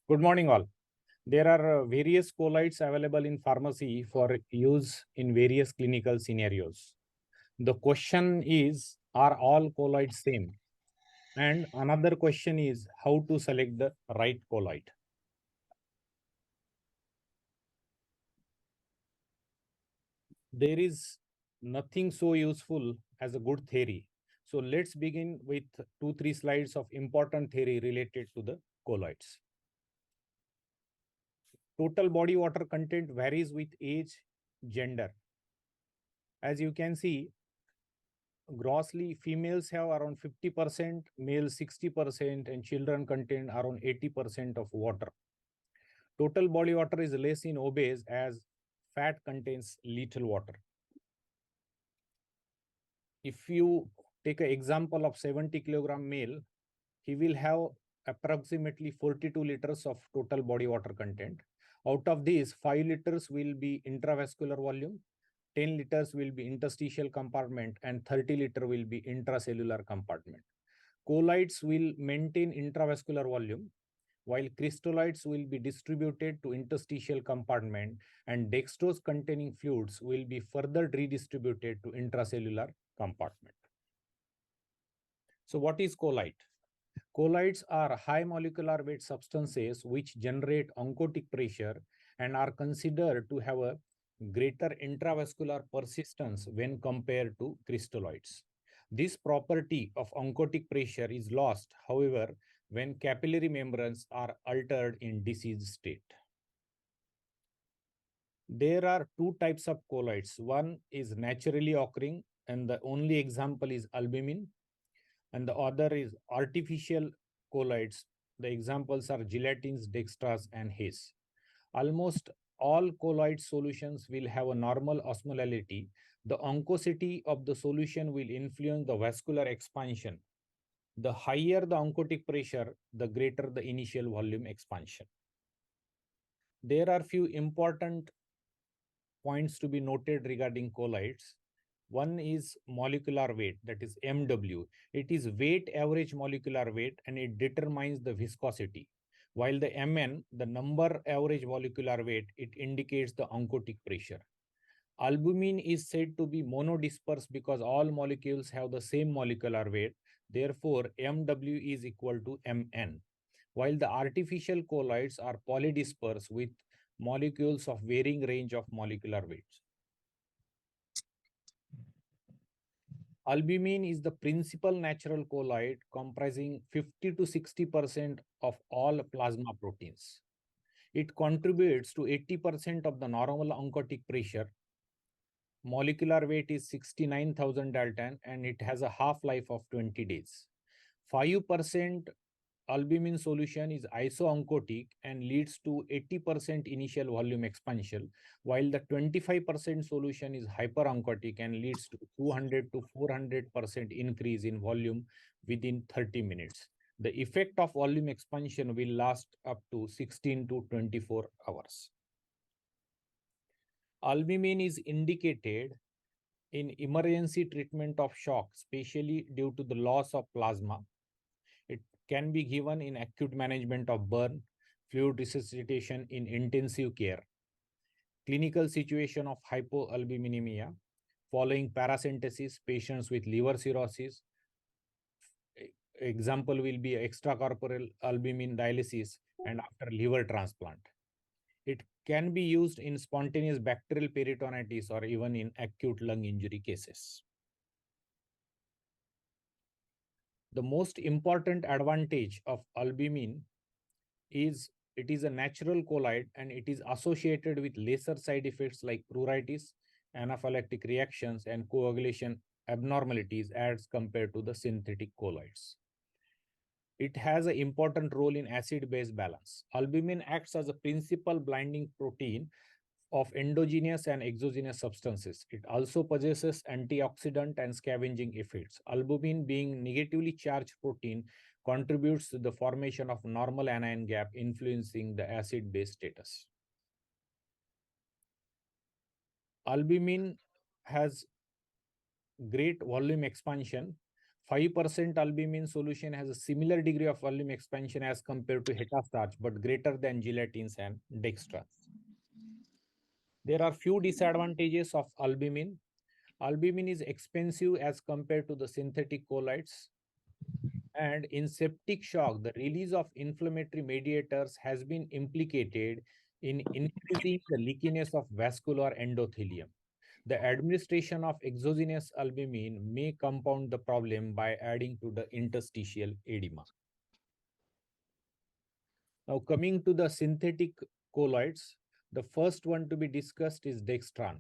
Good morning, all. There are various colloids available in pharmacy for use in various clinical scenarios. The question is, are all colloids same? And another question is how to select the right colloid. There is nothing so useful as a good theory. So let's begin with 2-3 slides of important theory related to the colloids. Total body water content varies with age, gender. As you can see, grossly females have around 50%, males 60%, and children contain around 80% of water. Total body water is less in obese as fat contains little water. If you take an example of 70 kilogram male, he will have approximately 42 liters of total body water content. Out of these, 5 liters will be intravascular volume, 10 liters will be interstitial compartment, and 30 liter will be intracellular compartment. Colloids will maintain intravascular volume, while crystalloids will be distributed to interstitial compartment, and dextrose containing fluids will be further redistributed to intracellular compartment. So what is colloid? Colloids are high molecular weight substances which generate oncotic pressure and are considered to have a greater intravascular persistence when compared to crystalloids. This property of oncotic pressure is lost, however, when capillary membranes are altered in disease state. There are two types of colloids. One is naturally occurring, and the only example is albumin, and the other is artificial colloids. The examples are gelatins, dextrans, and Hesse. Almost all colloid solutions will have a normal osmolality. The oncocity of the solution will influence the vascular expansion. The higher the oncotic pressure, the greater the initial volume expansion. There are few important points to be noted regarding colloids. One is molecular weight, that is MW. It is weight average molecular weight and it determines the viscosity. While the Mn, the number average molecular weight, it indicates the oncotic pressure. Albumin is said to be monodisperse because all molecules have the same molecular weight. Therefore, MW is equal to Mn. While the artificial colloids are polydisperse with molecules of varying range of molecular weights. Albumin is the principal natural colloid comprising 50 to 60% of all plasma proteins. It contributes to 80% of the normal oncotic pressure. Molecular weight is 69,000 Dalton and it has a half-life of 20 days. 5% albumin solution is isooncotic and leads to 80% initial volume expansion, while the 25% solution is hyperoncotic and leads to 200 to 400% increase in volume within 30 minutes. The effect of volume expansion will last up to 16 to 24 hours. Albumin is indicated in emergency treatment of shock, especially due to the loss of plasma. It can be given in acute management of burn, fluid resuscitation in intensive care, clinical situation of hypoalbuminemia, following paracentesis, patients with liver cirrhosis. Example will be extracorporeal albumin dialysis and after liver transplant. It can be used in spontaneous bacterial peritonitis or even in acute lung injury cases. The most important advantage of albumin is it is a natural colloid and it is associated with lesser side effects like pruritus, anaphylactic reactions, and coagulation abnormalities as compared to the synthetic colloids. It has an important role in acid-base balance. Albumin acts as a principal binding protein of endogenous and exogenous substances. It also possesses antioxidant and scavenging effects. Albumin, being negatively charged protein, contributes to the formation of normal anion gap, influencing the acid-base status. Albumin has great volume expansion. 5% albumin solution has a similar degree of volume expansion as compared to Hetastarch, but greater than gelatins and Dextrans. There are few disadvantages of albumin. Albumin is expensive as compared to the synthetic colloids. And in septic shock, the release of inflammatory mediators has been implicated in increasing the leakiness of vascular endothelium. The administration of exogenous albumin may compound the problem by adding to the interstitial edema. Now, coming to the synthetic colloids, the first one to be discussed is Dextran.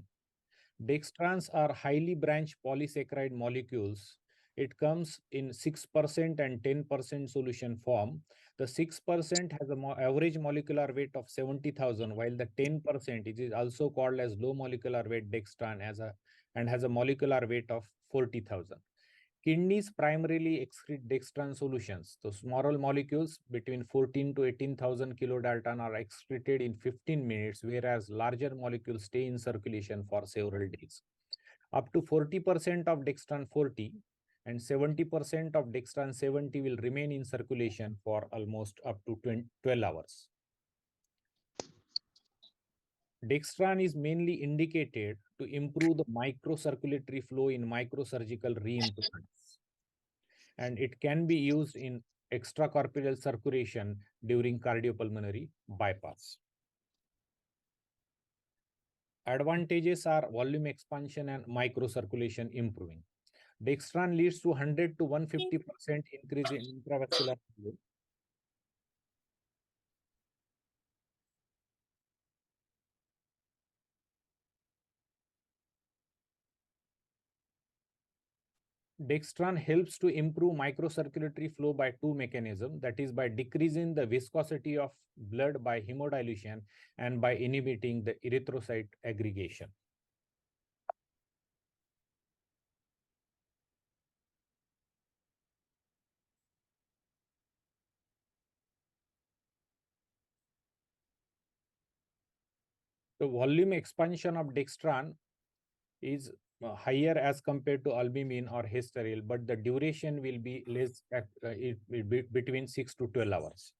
Dextrans are highly branched polysaccharide molecules. It comes in 6% and 10% solution form. The 6% has an average molecular weight of 70,000, while the 10% it is also called as low molecular weight dextran and has a molecular weight of 40,000. Kidneys primarily excrete dextran solutions. So small molecules between 14 to 18,000 kilodalton are excreted in 15 minutes, whereas larger molecules stay in circulation for several days. Up to 40% of dextran 40 and 70% of dextran 70 will remain in circulation for almost up to 12 hours. Dextran is mainly indicated to improve the microcirculatory flow in microsurgical reimplants, and it can be used in extracorporeal circulation during cardiopulmonary bypass. Advantages are volume expansion and microcirculation improving. Dextran leads to 100 to 150% increase in intravascular flow. Dextran helps to improve microcirculatory flow by two mechanisms, that is by decreasing the viscosity of blood by hemodilution and by inhibiting the erythrocyte aggregation. The volume expansion of Dextran is higher as compared to albumin or Hesteril, but the duration will be less it will be between 6 to 12 hours.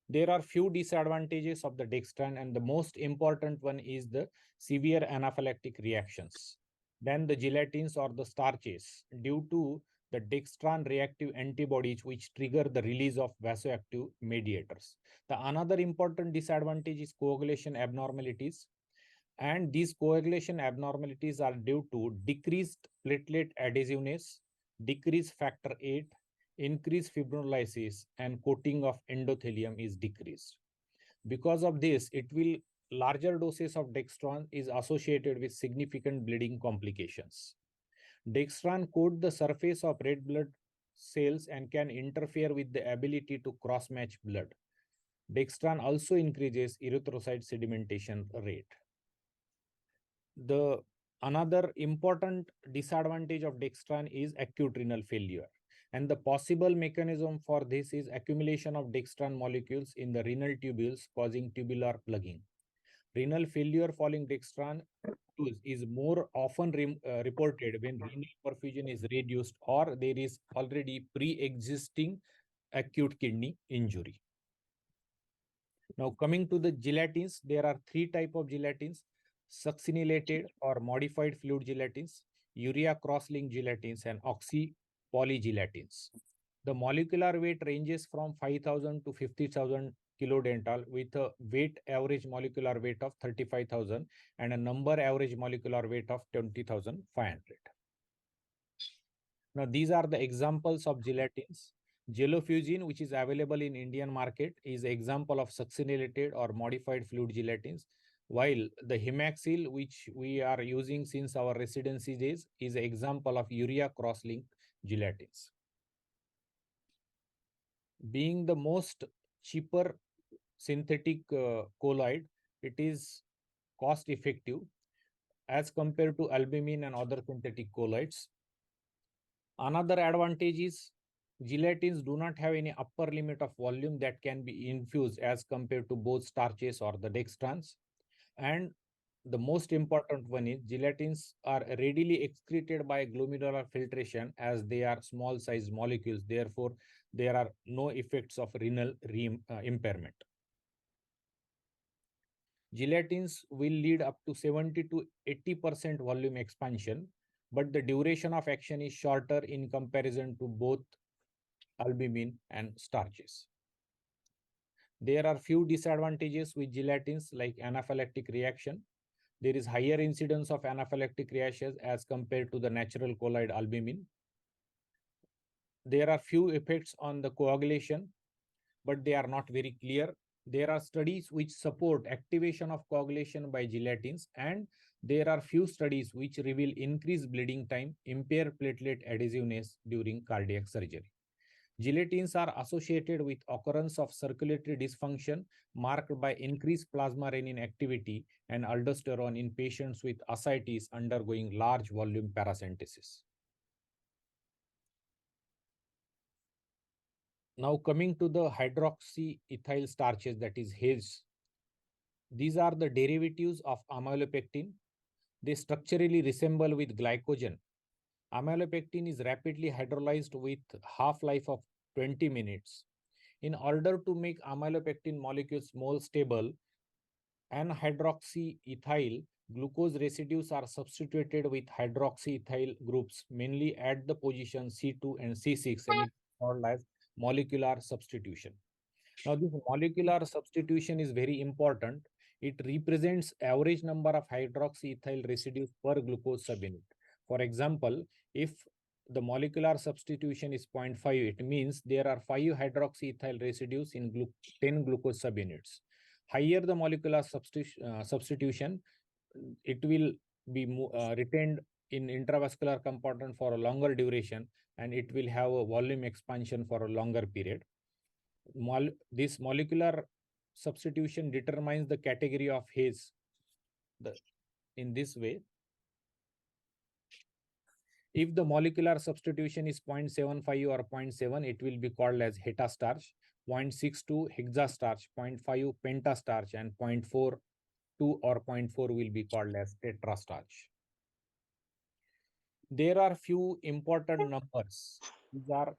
There are few disadvantages of the Dextran, and the most important one is the severe anaphylactic reactions. Then the gelatins or the starches due to the Dextran reactive antibodies which trigger the release of vasoactive mediators. The another important disadvantage is coagulation abnormalities, and these coagulation abnormalities are due to decreased platelet adhesiveness, decreased factor VIII, increased fibrinolysis, and coating of endothelium is decreased. Because of this, larger doses of Dextran is associated with significant bleeding complications. Dextran coat the surface of red blood cells and can interfere with the ability to cross-match blood. Dextran also increases erythrocyte sedimentation rate. The another important disadvantage of Dextran is acute renal failure. And the possible mechanism for this is accumulation of Dextran molecules in the renal tubules causing tubular plugging. Renal failure following Dextran use is more often reported when renal perfusion is reduced or there is already pre-existing acute kidney injury. Now coming to the gelatins, there are three types of gelatins: succinylated or modified fluid gelatins, urea cross-linked gelatins, and oxypolygelatins. The molecular weight ranges from 5,000 to 50,000 kilodental with a weight average molecular weight of 35,000 and a number average molecular weight of 20,500. Now these are the examples of gelatins. Gelofusine, which is available in Indian market, is an example of succinylated or modified fluid gelatins, while the Hemaxil, which we are using since our residency days, is an example of urea cross-linked gelatins. Being the most cheaper synthetic colloid, it is cost effective as compared to albumin and other synthetic colloids. Another advantage is gelatins do not have any upper limit of volume that can be infused as compared to both starches or the dextrans. And the most important one is gelatins are readily excreted by glomerular filtration as they are small size molecules. Therefore, there are no effects of renal impairment. Gelatins will lead up to 70 to 80% volume expansion, but the duration of action is shorter in comparison to both albumin and starches. There are few disadvantages with gelatins like anaphylactic reaction. There is higher incidence of anaphylactic reactions as compared to the natural colloid albumin. There are few effects on the coagulation, but they are not very clear. There are studies which support activation of coagulation by gelatins, and there are few studies which reveal increased bleeding time, impair platelet adhesiveness during cardiac surgery. Gelatins are associated with occurrence of circulatory dysfunction marked by increased plasma renin activity and aldosterone in patients with ascites undergoing large volume paracentesis. Now coming to the hydroxyethyl starches, that is HAES. These are the derivatives of amylopectin. They structurally resemble with glycogen. Amylopectin is rapidly hydrolyzed with half-life of 20 minutes. In order to make amylopectin molecules more stable, anhydroxyethyl glucose residues are substituted with hydroxyethyl groups, mainly at the position C2 and C6, and it is called as molecular substitution. Now, this molecular substitution is very important. It represents average number of hydroxyethyl residues per glucose subunit. For example, if the molecular substitution is 0.5, it means there are 5 hydroxyethyl residues in 10 glucose subunits. Higher the molecular substitution, it will be retained in intravascular compartment for a longer duration, and it will have a volume expansion for a longer period. This molecular substitution determines the category of HAES in this way. If the molecular substitution is 0.75 or 0.7, it will be called as Hetastarch, 0.62 hexastarch, 0.5 pentastarch, and 0.42 or 0.4 will be called as Tetrastarch. There are few important numbers. These are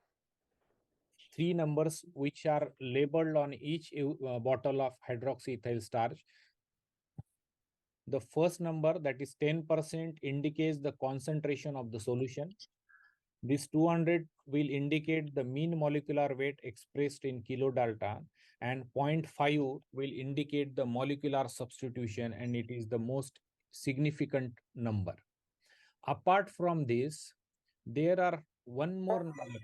3 numbers which are labeled on each bottle of hydroxyethyl starch. The first number, that is 10%, indicates the concentration of the solution. This 200 will indicate the mean molecular weight expressed in kilodalton, and 0.5 will indicate the molecular substitution, and it is the most significant number. Apart from this, there are one more number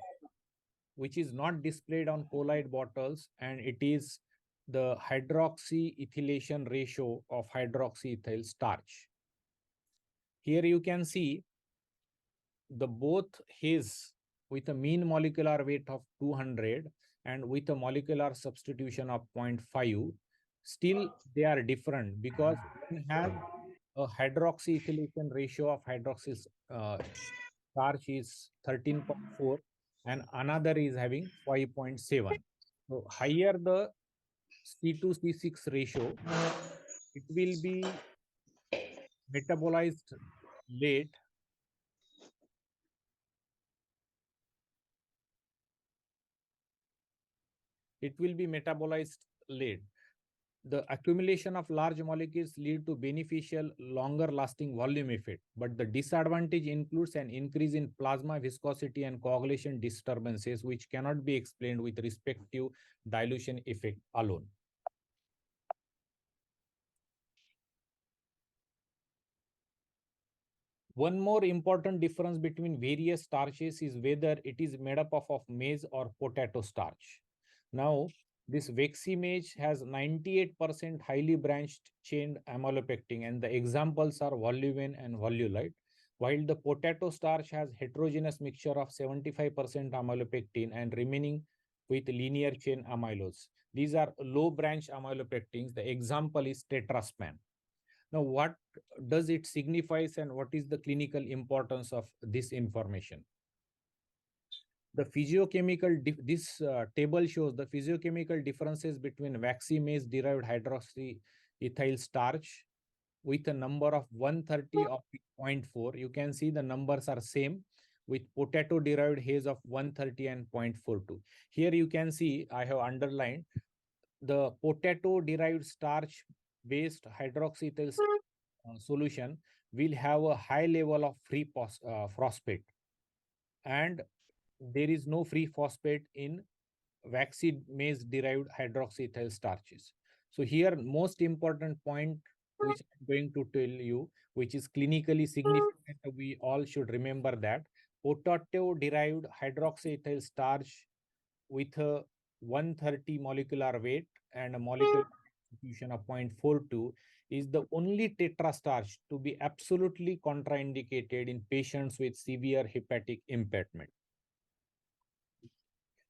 which is not displayed on colloid bottles, and it is the hydroxyethylation ratio of hydroxyethyl starch. Here you can see the both HAES with a mean molecular weight of 200 and with a molecular substitution of 0.5, still they are different because one has a hydroxyethylation ratio of hydroxy starch is 13.4 and another is having 5.7. So higher the C2 C6 ratio, it will be metabolized late. It will be metabolized late. The accumulation of large molecules lead to beneficial longer lasting volume effect, but the disadvantage includes an increase in plasma viscosity and coagulation disturbances, which cannot be explained with respective dilution effect alone. One more important difference between various starches is whether it is made up of maize or potato starch. Now, this Vexi maize has 98% highly branched chain amylopectin, and the examples are volumin and volulite, while the potato starch has heterogeneous mixture of 75% amylopectin and remaining with linear chain amylose. These are low branch amylopectins. The example is tetraspan. Now, what does it signifies and what is the clinical importance of this information? The physiochemical, this table shows the physiochemical differences between Vexi maize derived hydroxyethyl starch with a number of 130 of 0.4. You can see the numbers are same with potato derived haze of 130 and 0.42. Here you can see I have underlined the potato derived starch based hydroxyethyl solution will have a high level of free phosphate, and there is no free phosphate in waxy maize derived hydroxyethyl starches. So here most important point which I'm going to tell you, which is clinically significant, we all should remember that potato derived hydroxyethyl starch with a 130 molecular weight and a molecular constitution of 0.42 is the only tetrastarch to be absolutely contraindicated in patients with severe hepatic impairment.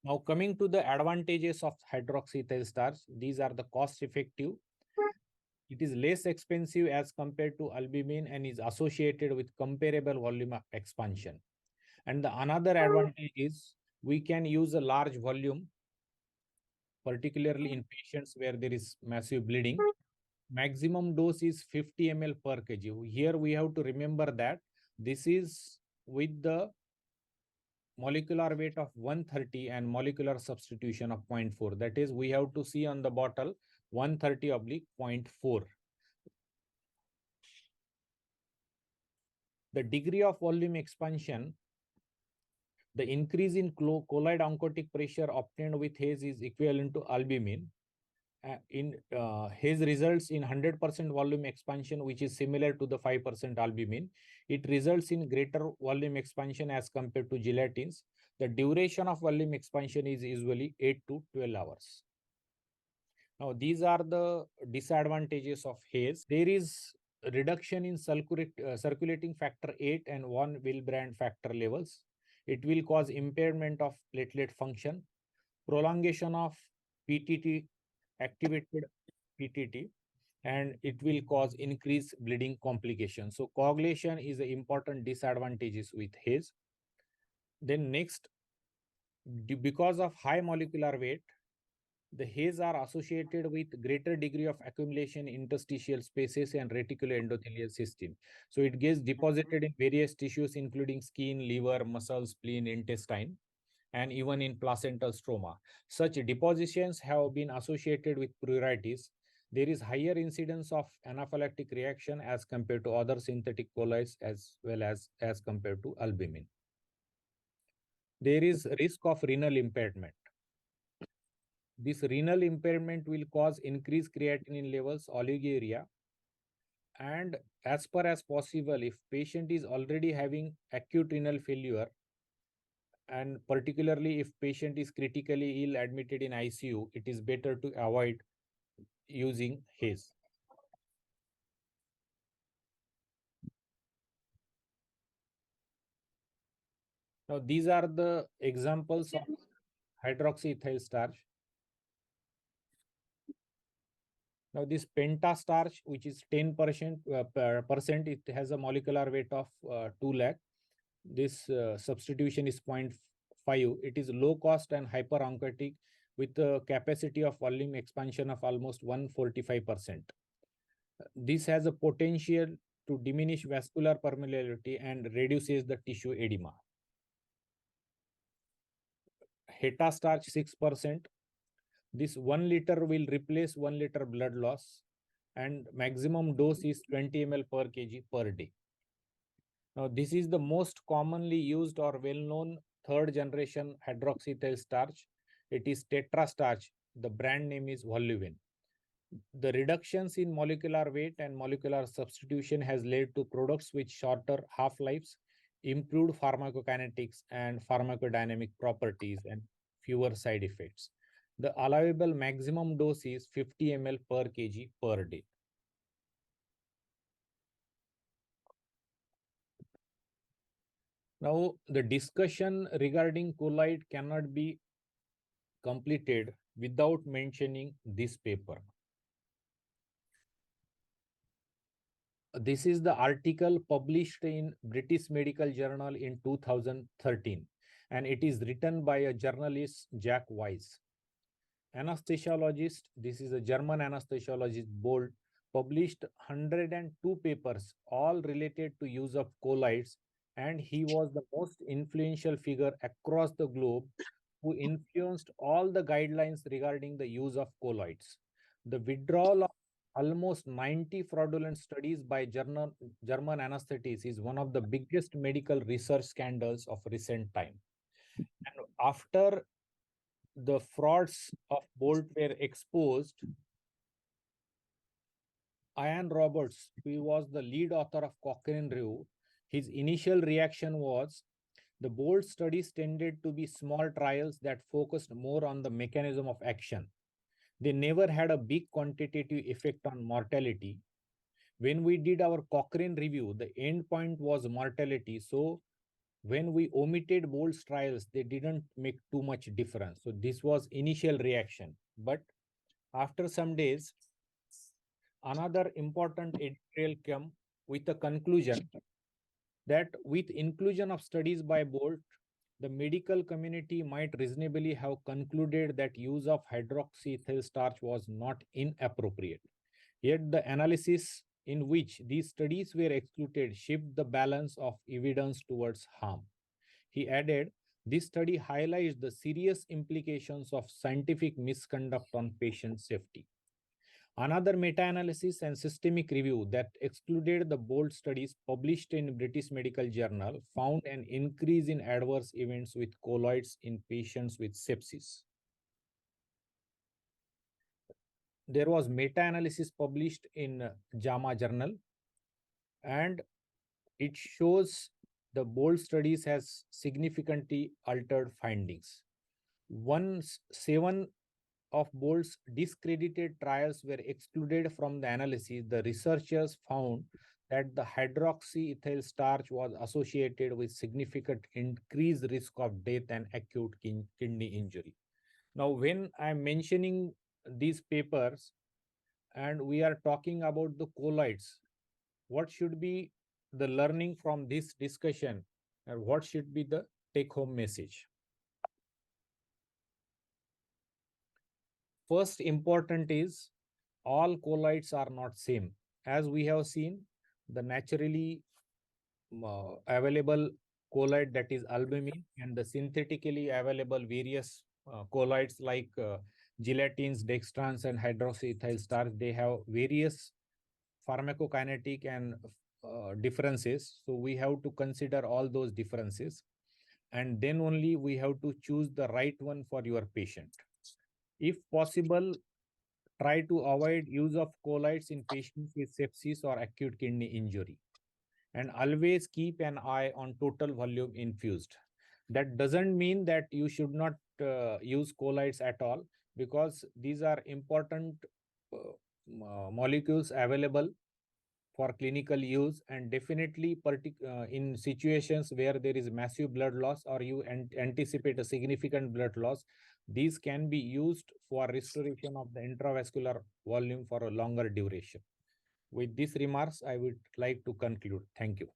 Now coming to the advantages of hydroxyethyl starch, these are the cost effective. It is less expensive as compared to albumin and is associated with comparable volume of expansion. And the another advantage is we can use a large volume, particularly in patients where there is massive bleeding. Maximum dose is 50 ml per kg. Here we have to remember that this is with the molecular weight of 130 and molecular substitution of 0.4. That is, we have to see on the bottle 130 oblique 0.4. The degree of volume expansion, the increase in colloid oncotic pressure obtained with haze is equivalent to albumin. Haze results in 100% volume expansion, which is similar to the 5% albumin. It results in greater volume expansion as compared to gelatins. The duration of volume expansion is usually 8 to 12 hours. Now, these are the disadvantages of haze. There is reduction in circulating factor 8 and 1 Willebrand factor levels. It will cause impairment of platelet function, prolongation of PTT, activated PTT, and it will cause increased bleeding complications. So coagulation is an important disadvantages with haze. Then next, because of high molecular weight, the haze are associated with greater degree of accumulation in interstitial spaces and reticuloendothelial system. So it gets deposited in various tissues, including skin, liver, muscle, spleen, intestine, and even in placental stroma. Such depositions have been associated with pruritus. There is higher incidence of anaphylactic reaction as compared to other synthetic colloids as well as compared to albumin. There is risk of renal impairment. This renal impairment will cause increased creatinine levels, oliguria, and as far as possible, if patient is already having acute renal failure, and particularly if patient is critically ill admitted in ICU, it is better to avoid using haze. Now, these are the examples of hydroxyethyl starch. Now, this pentastarch, which is 10%, it has a molecular weight of 2 lakh. This substitution is 0.5. It is low cost and hyperoncotic with a capacity of volume expansion of almost 145%. This has a potential to diminish vascular permeability and reduces the tissue edema. Hetastarch 6%. This 1 liter will replace 1 liter blood loss, and maximum dose is 20 ml per kg per day. Now, this is the most commonly used or well-known third generation hydroxyethyl starch. It is Tetrastarch. The brand name is Voluven. The reductions in molecular weight and molecular substitution has led to products with shorter half-lives, improved pharmacokinetics and pharmacodynamic properties, and fewer side effects. The allowable maximum dose is 50 ml per kg per day. Now, the discussion regarding colloid cannot be completed without mentioning this paper. This is the article published in British Medical Journal in 2013, and it is written by a journalist, Jack Weiss. Anesthesiologist, this is a German anesthesiologist published 102 papers, all related to use of colloids, and he was the most influential figure across the globe who influenced all the guidelines regarding the use of colloids. The withdrawal of almost 90 fraudulent studies by German anesthetists is one of the biggest medical research scandals of recent time. And after the frauds of Bolt were exposed, Ian Roberts, who was the lead author of Cochrane Review, his initial reaction was the Bolt studies tended to be small trials that focused more on the mechanism of action. They never had a big quantitative effect on mortality. When we did our Cochrane review, the end point was mortality. So when we omitted Bolt's trials, they didn't make too much difference. So this was initial reaction. But after some days, another important editorial came with a conclusion that with inclusion of studies by Bolt, the medical community might reasonably have concluded that use of hydroxyethyl starch was not inappropriate. Yet the analysis in which these studies were excluded shifted the balance of evidence towards harm. He added, this study highlights the serious implications of scientific misconduct on patient safety. Another meta-analysis and systemic review that excluded the Bolt studies published in British Medical Journal found an increase in adverse events with colloids in patients with sepsis. There was meta-analysis published in JAMA Journal, and it shows the Bolt studies has significantly altered findings. Once 7 of Bolt's discredited trials were excluded from the analysis, the researchers found that the hydroxyethyl starch was associated with significant increased risk of death and acute kidney injury. Now, when I'm mentioning these papers and we are talking about the colloids, what should be the learning from this discussion, and what should be the take-home message? First important is all colloids are not same. As we have seen, the naturally available colloid, that is albumin, and the synthetically available various colloids like gelatins, dextrans, and hydroxyethyl starch, they have various pharmacokinetic and differences. So we have to consider all those differences, and then only we have to choose the right one for your patient. If possible, try to avoid use of colloids in patients with sepsis or acute kidney injury. And always keep an eye on total volume infused. That doesn't mean that you should not use colloids at all, because these are important molecules available for clinical use, and definitely in situations where there is massive blood loss or you anticipate a significant blood loss, these can be used for restoration of the intravascular volume for a longer duration. With these remarks, I would like to conclude. Thank you.